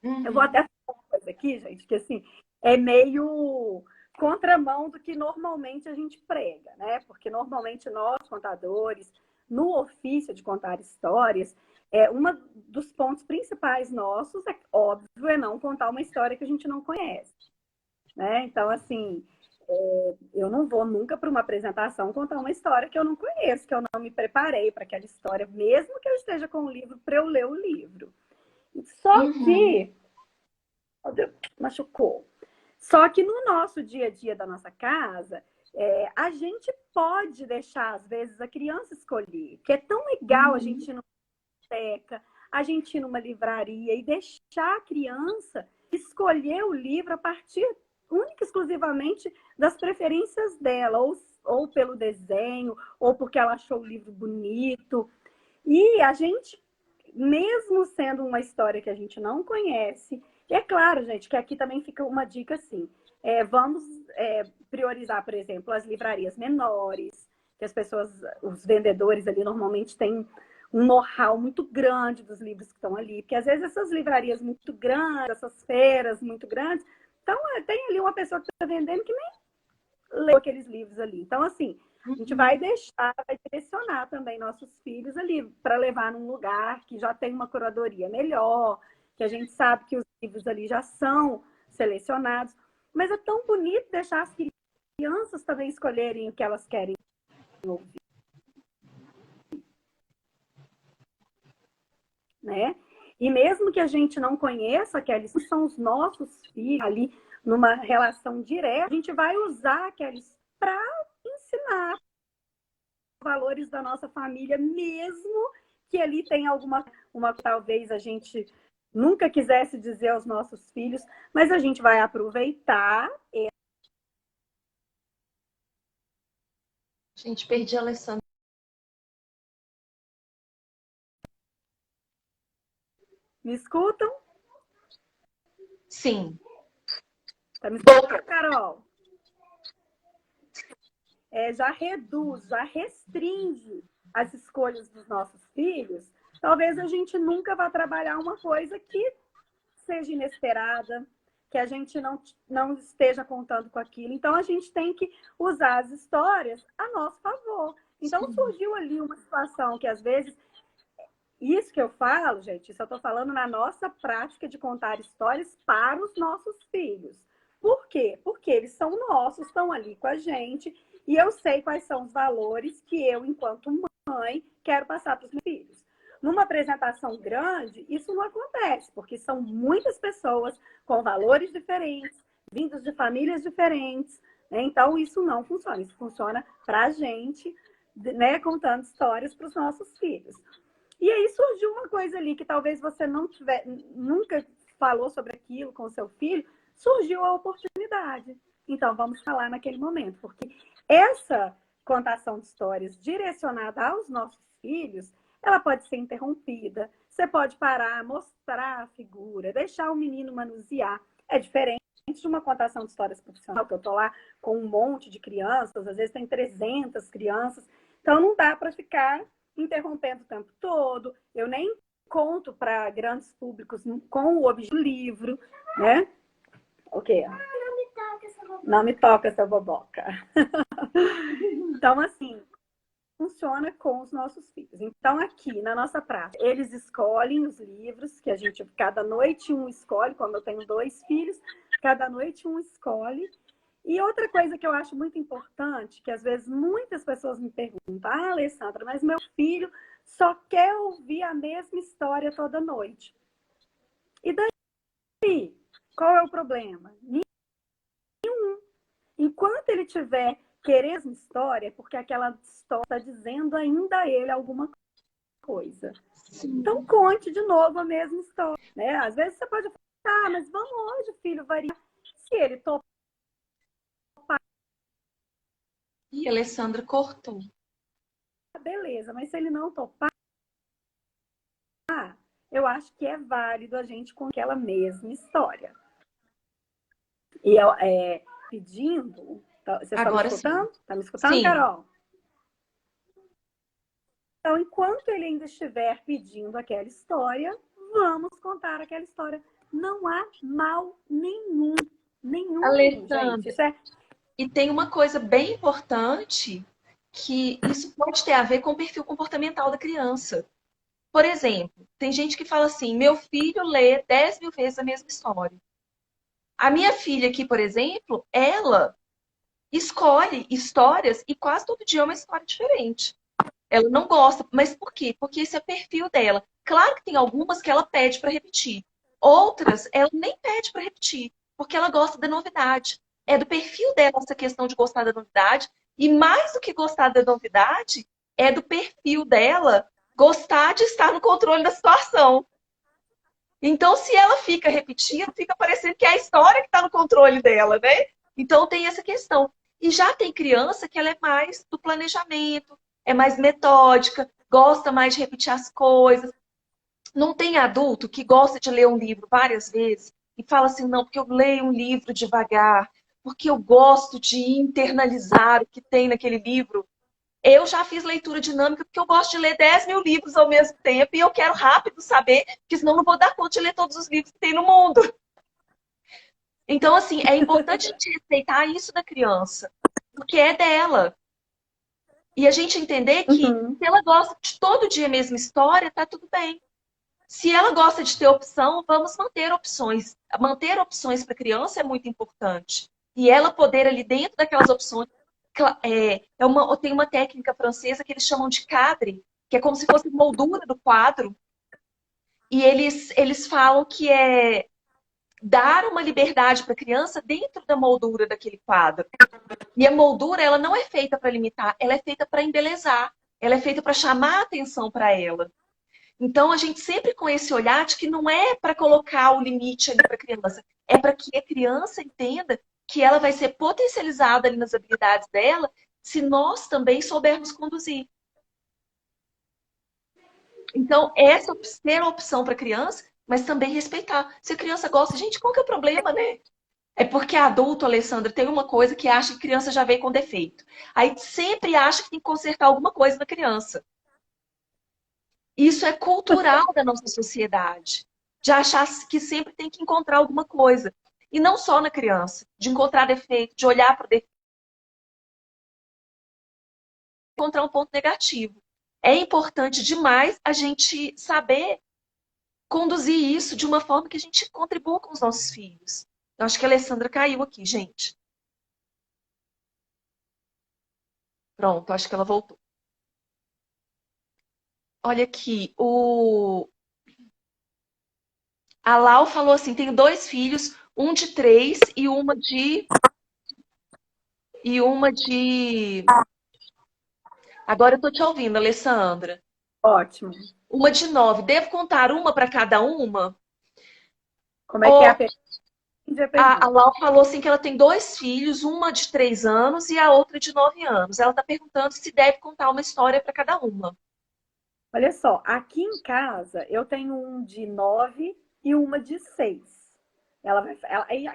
Uhum. Eu vou até falar uma coisa aqui, gente, que assim, é meio contramão do que normalmente a gente prega, né? Porque normalmente nós, contadores, no ofício de contar histórias, um dos pontos principais nossos, é óbvio, é não contar uma história que a gente não conhece, né? Então, assim, eu não vou nunca para uma apresentação contar uma história que eu não conheço, que eu não me preparei para aquela história, mesmo que eu esteja com o livro para eu ler o livro. Só que machucou. Só que no nosso dia a dia da nossa casa, a gente pode deixar, às vezes, a criança escolher. Porque é tão legal a gente ir numa biblioteca, a gente ir numa livraria e deixar a criança escolher o livro a partir única e exclusivamente das preferências dela, ou pelo desenho, ou porque ela achou o livro bonito. E a gente, mesmo sendo uma história que a gente não conhece, e é claro, gente, que aqui também fica uma dica assim, vamos priorizar, por exemplo, as livrarias menores, que as pessoas, os vendedores ali normalmente têm um know-how muito grande dos livros que estão ali, porque às vezes essas livrarias muito grandes, essas feiras muito grandes, então tem ali uma pessoa que está vendendo que nem leu aqueles livros ali. Então, assim, a gente vai direcionar também nossos filhos ali para levar num lugar que já tem uma curadoria melhor, que a gente sabe que os livros ali já são selecionados. Mas é tão bonito deixar as crianças também escolherem o que elas querem ouvir. Né? E mesmo que a gente não conheça aqueles, são os nossos filhos ali numa relação direta, a gente vai usar aqueles para ensinar valores da nossa família, mesmo que ali tenha uma talvez a gente nunca quisesse dizer aos nossos filhos, mas a gente vai aproveitar. Gente, perdi a Alessandra. Me escutam? Sim. Tá me escutando, Carol? Já reduz, já restringe as escolhas dos nossos filhos, talvez a gente nunca vá trabalhar uma coisa que seja inesperada, que a gente não esteja contando com aquilo. Então, a gente tem que usar as histórias a nosso favor. Então, surgiu ali uma situação que, às vezes, isso que eu falo, gente, isso eu estou falando na nossa prática de contar histórias para os nossos filhos. Por quê? Porque eles são nossos, estão ali com a gente, e eu sei quais são os valores que eu, enquanto mãe, quero passar para os meus filhos. Numa apresentação grande, isso não acontece, porque são muitas pessoas com valores diferentes, vindos de famílias diferentes, né? Então, isso não funciona. Isso funciona para a gente, né, contando histórias para os nossos filhos. E aí surgiu uma coisa ali que talvez você nunca falou sobre aquilo com o seu filho, surgiu a oportunidade. Então, vamos falar naquele momento, porque essa contação de histórias direcionada aos nossos filhos, ela pode ser interrompida. Você pode parar, mostrar a figura, deixar o menino manusear. É diferente de uma contação de histórias profissional, que eu estou lá com um monte de crianças, às vezes tem 300 crianças. Então, não dá para ficar interrompendo o tempo todo. Eu nem conto para grandes públicos com o objeto do livro, né? O quê? Não me toca essa boboca. Então, assim, funciona com os nossos filhos. Então, aqui na nossa prática, eles escolhem os livros que a gente, cada noite um escolhe, como eu tenho 2 filhos, cada noite um escolhe. E outra coisa que eu acho muito importante, que às vezes muitas pessoas me perguntam, Alessandra, mas meu filho só quer ouvir a mesma história toda noite. E daí? Qual é o problema? Nenhum. Enquanto ele tiver querendo a mesma história, é porque aquela história está dizendo ainda a ele alguma coisa. Sim. Então, conte de novo a mesma história. Né? Às vezes você pode falar, mas vamos hoje, filho, variar. Se ele topar. E a Alessandra cortou. Beleza, mas se ele não topar, eu acho que é válido a gente com aquela mesma história. E eu pedindo. Vocês estão me escutando? Está me escutando, sim. Carol? Então, enquanto ele ainda estiver pedindo aquela história, vamos contar aquela história. Não há mal nenhum. Nenhum, Alessandra, gente. Isso é... E tem uma coisa bem importante, que isso pode ter a ver com o perfil comportamental da criança. Por exemplo, tem gente que fala assim, meu filho lê 10 mil vezes a mesma história. A minha filha aqui, por exemplo, ela escolhe histórias e quase todo dia é uma história diferente. Ela não gosta, mas por quê? Porque esse é o perfil dela. Claro que tem algumas que ela pede para repetir. Outras, ela nem pede para repetir. porque ela gosta da novidade. É do perfil dela essa questão de gostar da novidade, e mais do que gostar da novidade, é do perfil dela gostar de estar no controle da situação. Então, se ela fica repetindo, fica parecendo que é a história que está no controle dela, né? Então, tem essa questão. E já tem criança que ela é mais do planejamento, é mais metódica, gosta mais de repetir as coisas. Não tem adulto que gosta de ler um livro várias vezes e fala assim, não, porque eu leio um livro devagar, porque eu gosto de internalizar o que tem naquele livro. Eu já fiz leitura dinâmica porque eu gosto de ler 10 mil livros ao mesmo tempo e eu quero rápido saber, porque senão não vou dar conta de ler todos os livros que tem no mundo. Então, assim, é importante a gente respeitar isso da criança, porque é dela. E a gente entender que Uhum. se ela gosta de todo dia a mesma história, tá tudo bem. Se ela gosta de ter opção, vamos manter opções. Manter opções para a criança é muito importante. E ela poder ali dentro daquelas opções, tem uma técnica francesa que eles chamam de cadre, que é como se fosse moldura do quadro. E eles falam que é dar uma liberdade para a criança dentro da moldura daquele quadro. E a moldura, ela não é feita para limitar, ela é feita para embelezar. Ela é feita para chamar a atenção para ela. Então, a gente sempre com esse olhar de que não é para colocar o limite ali para a criança, é para que a criança entenda que ela vai ser potencializada ali nas habilidades dela se nós também soubermos conduzir. Então, essa ser a opção para a criança, mas também respeitar. Se a criança gosta, gente, qual que é o problema, né? É porque adulto, Alessandra, tem uma coisa que acha que criança já veio com defeito. Aí sempre acha que tem que consertar alguma coisa na criança. Isso é cultural da nossa sociedade, de achar que sempre tem que encontrar alguma coisa. E não só na criança, de encontrar defeito, de olhar para o defeito, encontrar um ponto negativo. É importante demais a gente saber conduzir isso de uma forma que a gente contribua com os nossos filhos. Eu acho que a Alessandra caiu aqui, gente. Pronto, acho que ela voltou. Olha aqui, a Lau falou assim: tenho dois filhos, um de 3 e uma de. E uma de. Agora eu tô te ouvindo, Alessandra. Ótimo. Uma de 9. Devo contar uma para cada uma? Como é que é a Ou pergunta? Entendi a a pergunta. Lau falou assim que ela tem dois filhos, uma de 3 anos e a outra de 9 anos. Ela está perguntando se deve contar uma história para cada uma. Olha só, aqui em casa eu tenho um de 9 e uma de 6.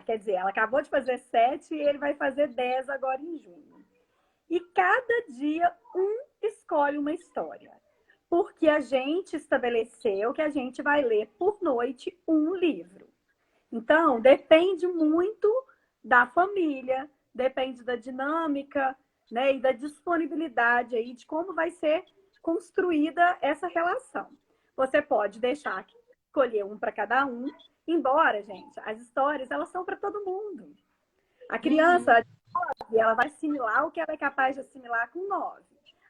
Quer dizer, ela acabou de fazer 7 e ele vai fazer 10 agora em junho. E cada dia um escolhe uma história. Porque a gente estabeleceu que a gente vai ler por noite um livro. Então, depende muito da família, depende da dinâmica, né, e da disponibilidade aí de como vai ser construída essa relação. Você pode deixar escolher um para cada um, embora, gente, as histórias elas são para todo mundo. A Uhum. criança, ela vai assimilar o que ela é capaz de assimilar com 9.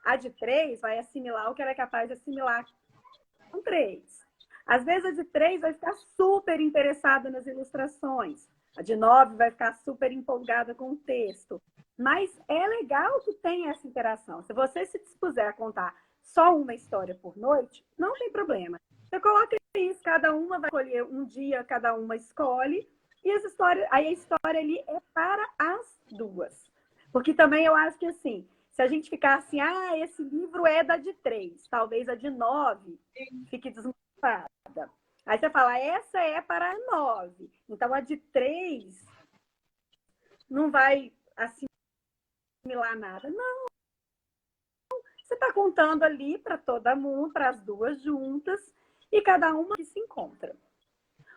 A de 3 vai assimilar o que ela é capaz de assimilar com 3. Às vezes a de 3 vai ficar super interessada nas ilustrações. A de 9 vai ficar super empolgada com o texto. Mas é legal que tenha essa interação. Se você se dispuser a contar só uma história por noite, não tem problema. Você coloca isso, cada uma vai escolher um dia, cada uma escolhe. E as histórias, aí a história ali é para as duas. Porque também eu acho que assim, se a gente ficar assim, esse livro é da de 3, talvez a de 9 fique desmotivada. Aí você fala, essa é para a 9. Então a de 3 não vai assimilar nada. Não, você está contando ali para todo mundo, para as duas juntas, e cada uma que se encontra.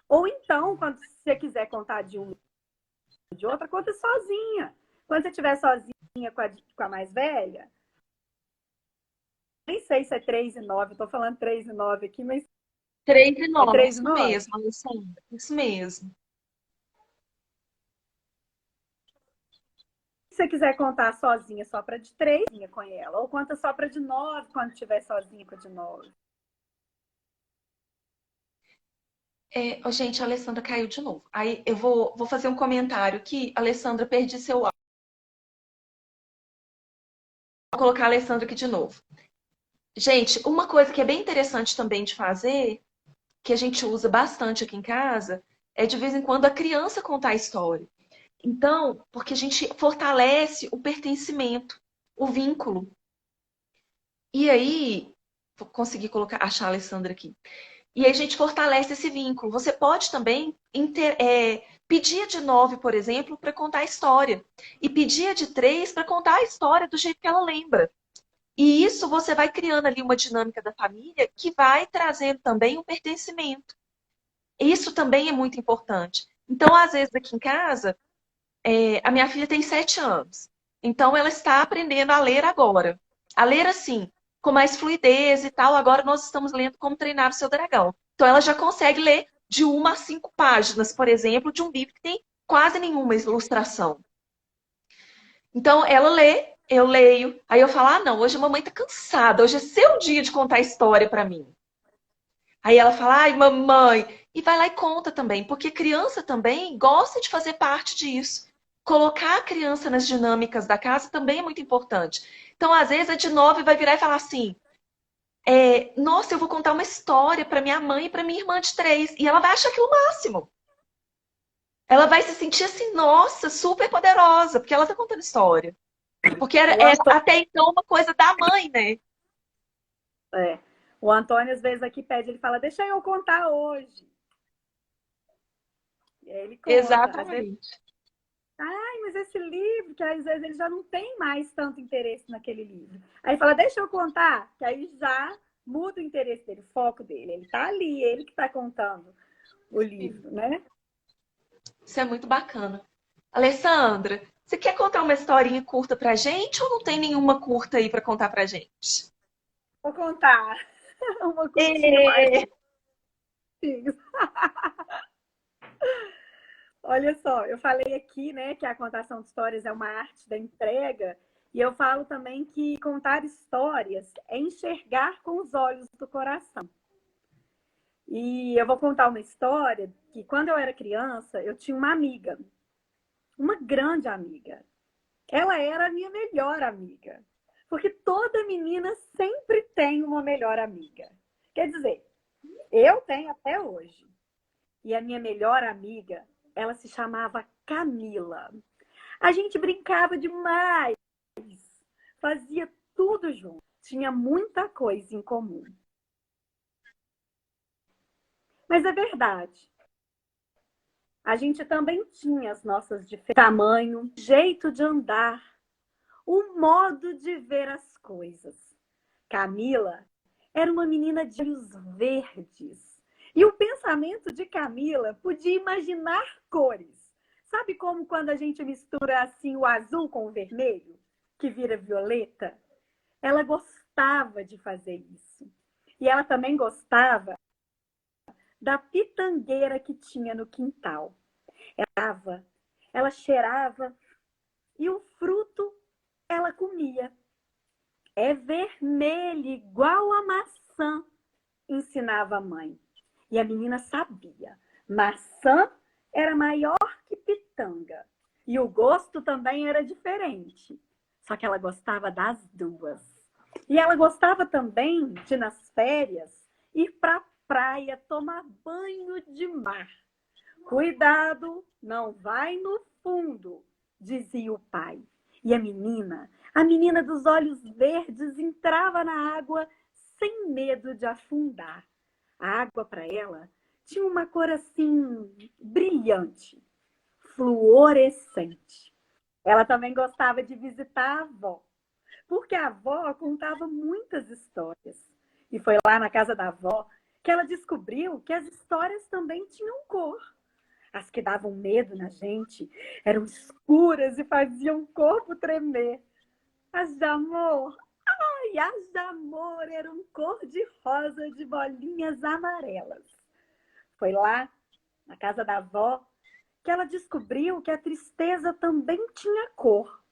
Ou então, quando você quiser contar de uma e de outra, conta sozinha. Quando você estiver sozinha com a mais velha, nem sei se é 3 e 9, estou falando 3 e 9 aqui, mas 3 e é 9, 3 e isso 9? mesmo, Alessandra. Isso mesmo. Se você quiser contar sozinha só para de 3, com ela. Ou conta só para de 9, quando estiver sozinha com a de 9. Ô, gente, a Alessandra caiu de novo. Aí eu vou fazer um comentário aqui. Alessandra, perdi seu áudio. Vou colocar a Alessandra aqui de novo. Gente, uma coisa que é bem interessante também de fazer, que a gente usa bastante aqui em casa, é de vez em quando a criança contar a história. Então, porque a gente fortalece o pertencimento, o vínculo. E aí, vou conseguir achar a Alessandra aqui. E aí a gente fortalece esse vínculo. Você pode também pedir a de 9, por exemplo, para contar a história. E pedir a de 3 para contar a história do jeito que ela lembra. E isso você vai criando ali uma dinâmica da família que vai trazendo também um pertencimento. Isso também é muito importante. Então, às vezes, aqui em casa, a minha filha tem 7 anos. Então, ela está aprendendo a ler agora. A ler assim, com mais fluidez e tal. Agora nós estamos lendo Como Treinar o Seu Dragão. Então, ela já consegue ler de 1 a 5 páginas, por exemplo, de um livro que tem quase nenhuma ilustração. Então, ela lê, eu leio. Aí eu falo, ah, não, hoje a mamãe tá cansada. Hoje é seu dia de contar história para mim. Aí ela fala, ai, mamãe. E vai lá e conta também. Porque criança também gosta de fazer parte disso. Colocar a criança nas dinâmicas da casa também é muito importante. Então, às vezes, a de 9 vai virar e falar assim, nossa, eu vou contar uma história para minha mãe e para minha irmã de 3. E ela vai achar aquilo o máximo. Ela vai se sentir assim, nossa, super poderosa, porque ela tá contando história. Porque O Antônio, até então uma coisa da mãe, né? é, o Antônio às vezes aqui pede, ele fala, deixa eu contar hoje. E aí ele conta. Às vezes, Exatamente. ai, mas esse livro, que às vezes ele já não tem mais tanto interesse naquele livro. Aí fala, deixa eu contar, que aí já muda o interesse dele, o foco dele. Ele tá ali, ele que tá contando o livro, né? Isso é muito bacana. Alessandra, você quer contar uma historinha curta pra gente ou não tem nenhuma curta aí pra contar pra gente? Vou contar uma curtinha mais É. antiga. Olha só, eu falei aqui, né, que a contação de histórias é uma arte da entrega, e eu falo também que contar histórias é enxergar com os olhos do coração. E eu vou contar uma história que quando eu era criança, eu tinha uma amiga, uma grande amiga. Ela era a minha melhor amiga, porque toda menina sempre tem uma melhor amiga. Quer dizer, eu tenho até hoje. E a minha melhor amiga, ela se chamava Camila. A gente brincava demais, fazia tudo junto, tinha muita coisa em comum. Mas é verdade, a gente também tinha as nossas diferenças, tamanho, jeito de andar, o modo de ver as coisas. Camila era uma menina de olhos verdes. E o pensamento de Camila podia imaginar cores. Sabe como quando a gente mistura assim o azul com o vermelho, que vira violeta? Ela gostava de fazer isso. E ela também gostava da pitangueira que tinha no quintal. Ela cheirava e o fruto ela comia. É vermelho, igual a maçã, ensinava a mãe. E a menina sabia. Maçã era maior que pitanga. E o gosto também era diferente. Só que ela gostava das duas. E ela gostava também de, nas férias, ir para a praia tomar banho de mar. Cuidado, não vai no fundo, dizia o pai. E a menina dos olhos verdes, entrava na água sem medo de afundar. A água para ela tinha uma cor assim brilhante, fluorescente. Ela também gostava de visitar a avó, porque a avó contava muitas histórias. E foi lá na casa da avó que ela descobriu que as histórias também tinham cor. As que davam medo na gente eram escuras e faziam o corpo tremer. As de amor, ai, as de amor eram cor de rosa de bolinhas amarelas. Foi lá, na casa da avó, que ela descobriu que a tristeza também tinha cor.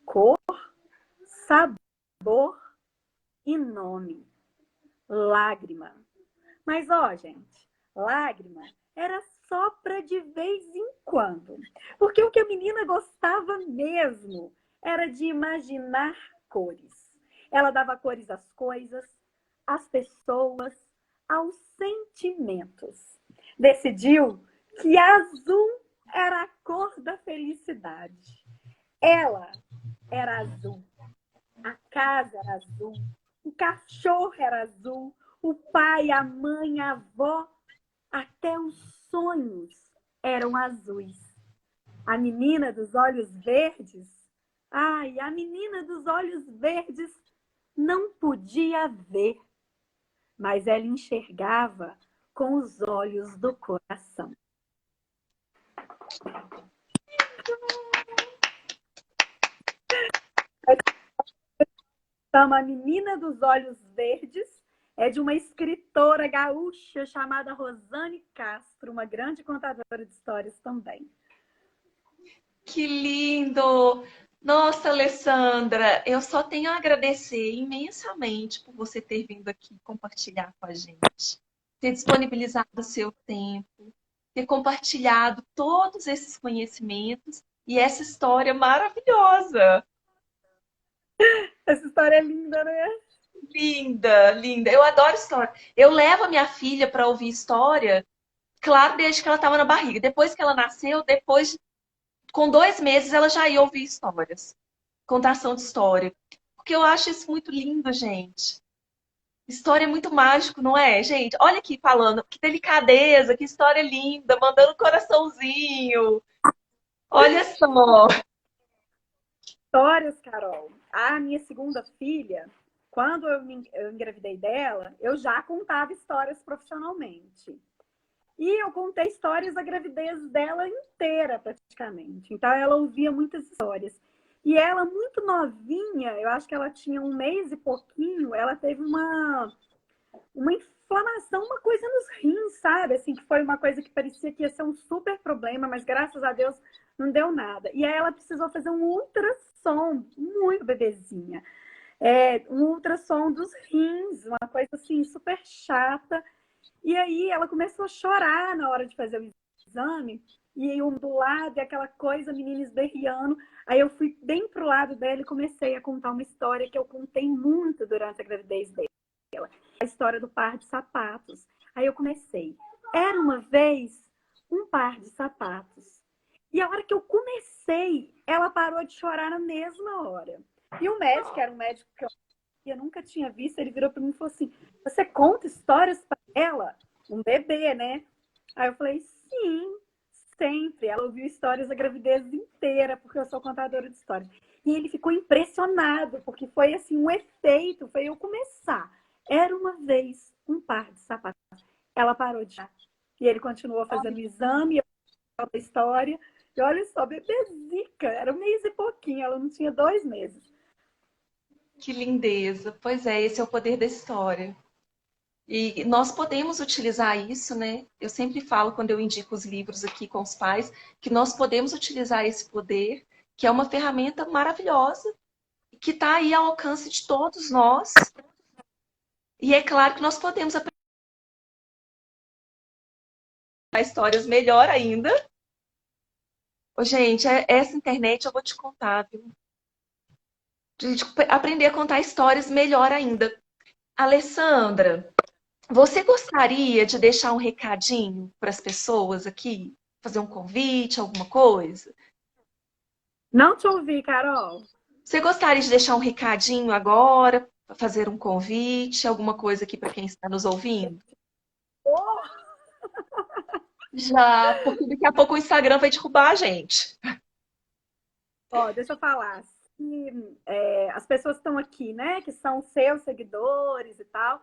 Cor, sabor e nome. Lágrima. Mas, ó, gente, Lágrima era só para de vez em quando. Porque o que a menina gostava mesmo era de imaginar cores. Ela dava cores às coisas, às pessoas, aos sentimentos. Decidiu que azul era a cor da felicidade. Ela era azul, a casa era azul, o cachorro era azul, o pai, a mãe, a avó, até os sonhos eram azuis. A menina dos olhos verdes, ai, a menina dos olhos verdes não podia ver, mas ela enxergava com os olhos do coração. Chama A Menina dos Olhos Verdes, é de uma escritora gaúcha chamada Rosane Castro, uma grande contadora de histórias também. Que lindo! Nossa, Alessandra, eu só tenho a agradecer imensamente por você ter vindo aqui compartilhar com a gente, ter disponibilizado o seu tempo, ter compartilhado todos esses conhecimentos e essa história maravilhosa. Essa história é linda, né? Linda, linda. Eu adoro história. Eu levo a minha filha para ouvir história, claro, desde que ela estava na barriga. Depois que ela nasceu, com 2 meses, ela já ia ouvir histórias. Contação de história. Porque eu acho isso muito lindo, gente. História é muito mágico, não é, gente? Olha aqui falando, que delicadeza, que história linda, mandando um coraçãozinho. Olha só. Histórias, Carol. A minha segunda filha, quando eu engravidei dela, eu já contava histórias profissionalmente. E eu contei histórias da gravidez dela inteira, praticamente. Então, ela ouvia muitas histórias. E ela, muito novinha, eu acho que ela tinha 1 mês e pouquinho, ela teve uma inflamação, uma coisa nos rins, sabe? Assim, que foi uma coisa que parecia que ia ser um super problema, mas graças a Deus não deu nada. E aí ela precisou fazer um ultrassom, muito bebezinha. Um ultrassom dos rins, uma coisa assim, super chata. E aí ela começou a chorar na hora de fazer o exame, e um do lado, e aquela coisa, a menina esberriando. Aí eu fui bem pro lado dela e comecei a contar uma história que eu contei muito durante a gravidez dela. A história do par de sapatos. Aí eu comecei. Era uma vez um par de sapatos. E a hora que eu comecei, ela parou de chorar na mesma hora. E o médico, era um médico que eu nunca tinha visto, ele virou para mim e falou assim: você conta histórias para ela? Um bebê, né? Aí eu falei: sim, sempre. Ela ouviu histórias da gravidez inteira, porque eu sou contadora de histórias. E ele ficou impressionado, porque foi assim um efeito, foi eu começar. Era uma vez um par de sapatos. Ela parou de chorar. E ele continuou fazendo o exame, a história. E olha só, bebezica, era 1 mês e pouquinho, ela não tinha 2 meses. Que lindeza. Pois é, esse é o poder da história. E nós podemos utilizar isso, né? Eu sempre falo, quando eu indico os livros aqui com os pais, que nós podemos utilizar esse poder, que é uma ferramenta maravilhosa, que está aí ao alcance de todos nós. E é claro que nós podemos aprender histórias melhor ainda. Ô, gente, essa internet eu vou te contar, viu? Pra gente aprender a contar histórias melhor ainda. Alessandra, você gostaria de deixar um recadinho para as pessoas aqui? Fazer um convite, alguma coisa? Não te ouvi, Carol. Você gostaria de deixar um recadinho agora, fazer um convite, alguma coisa aqui para quem está nos ouvindo? Oh! Já, porque daqui a pouco o Instagram vai derrubar a gente. Ó, deixa eu falar. As pessoas que estão aqui, né, que são seus seguidores e tal,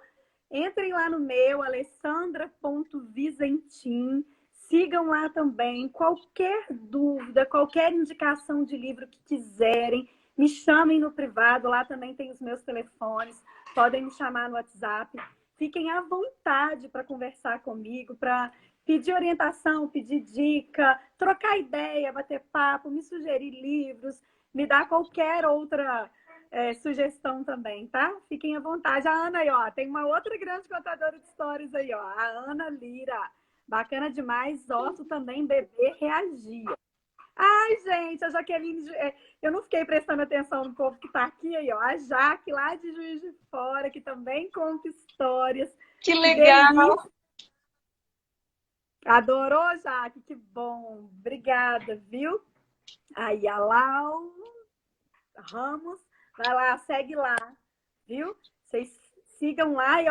entrem lá no meu, alessandra.vizentim. Sigam lá também. Qualquer dúvida, qualquer indicação de livro que quiserem, me chamem no privado. Lá também tem os meus telefones. Podem me chamar no WhatsApp. Fiquem à vontade para conversar comigo, para pedir orientação, pedir dica, trocar ideia, bater papo, me sugerir livros, me dar qualquer outra sugestão também, tá? Fiquem à vontade. A Ana aí, ó, tem uma outra grande contadora de histórias aí, ó, a Ana Lira. Bacana demais. Otto também, bebê reagia. Ai, gente, a Jaqueline, eu não fiquei prestando atenção no povo que tá aqui aí, ó. A Jaque, lá de Juiz de Fora, que também conta histórias. Que Que legal! delícia! Adorou, Jaque? Que bom. Obrigada, viu? Aí, a Lau Ramos, vai lá, segue lá, viu? Vocês sigam lá.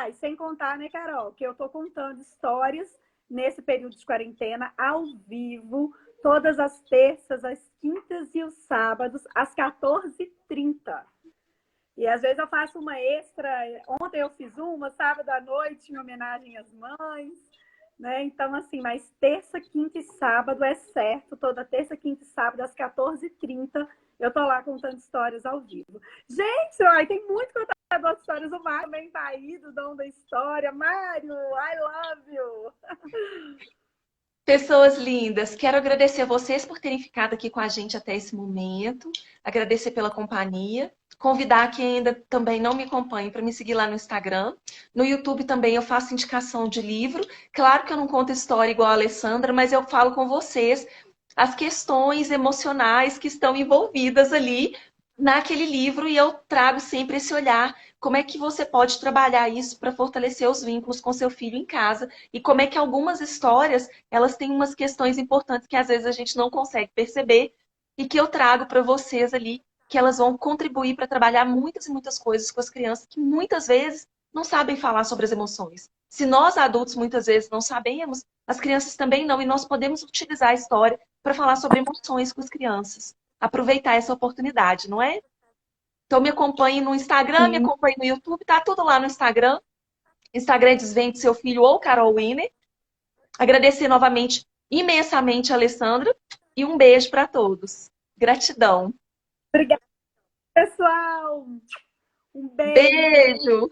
E sem contar, né, Carol, que eu tô contando histórias nesse período de quarentena, ao vivo, todas as terças, as quintas e os sábados, às 14h30. E às vezes eu faço uma extra. Ontem eu fiz uma, sábado à noite, em homenagem às mães. Né? Então, assim, mas terça, quinta e sábado é certo. Toda terça, quinta e sábado, às 14h30, eu tô lá contando histórias ao vivo. Gente, ó, tem muito contador de histórias. O Mário também tá aí, do Dom da História. Mário, I love you! Pessoas lindas, quero agradecer a vocês por terem ficado aqui com a gente até esse momento, agradecer pela companhia, convidar quem ainda também não me acompanha para me seguir lá no Instagram. No YouTube também eu faço indicação de livro. Claro que eu não conto história igual a Alessandra, mas eu falo com vocês as questões emocionais que estão envolvidas ali naquele livro e eu trago sempre esse olhar. Como é que você pode trabalhar isso para fortalecer os vínculos com seu filho em casa e como é que algumas histórias elas têm umas questões importantes que às vezes a gente não consegue perceber e que eu trago para vocês ali, que elas vão contribuir para trabalhar muitas e muitas coisas com as crianças que muitas vezes não sabem falar sobre as emoções. Se nós adultos muitas vezes não sabemos, as crianças também não, e nós podemos utilizar a história para falar sobre emoções com as crianças. Aproveitar essa oportunidade, não é? Então me acompanhe no Instagram, me Sim. acompanhe no YouTube, tá tudo lá no Instagram. Instagram Desvende Seu Filho ou Carol Winner. Agradecer novamente imensamente a Alessandra e um beijo para todos. Gratidão. Obrigada, pessoal! Um beijo! Beijo!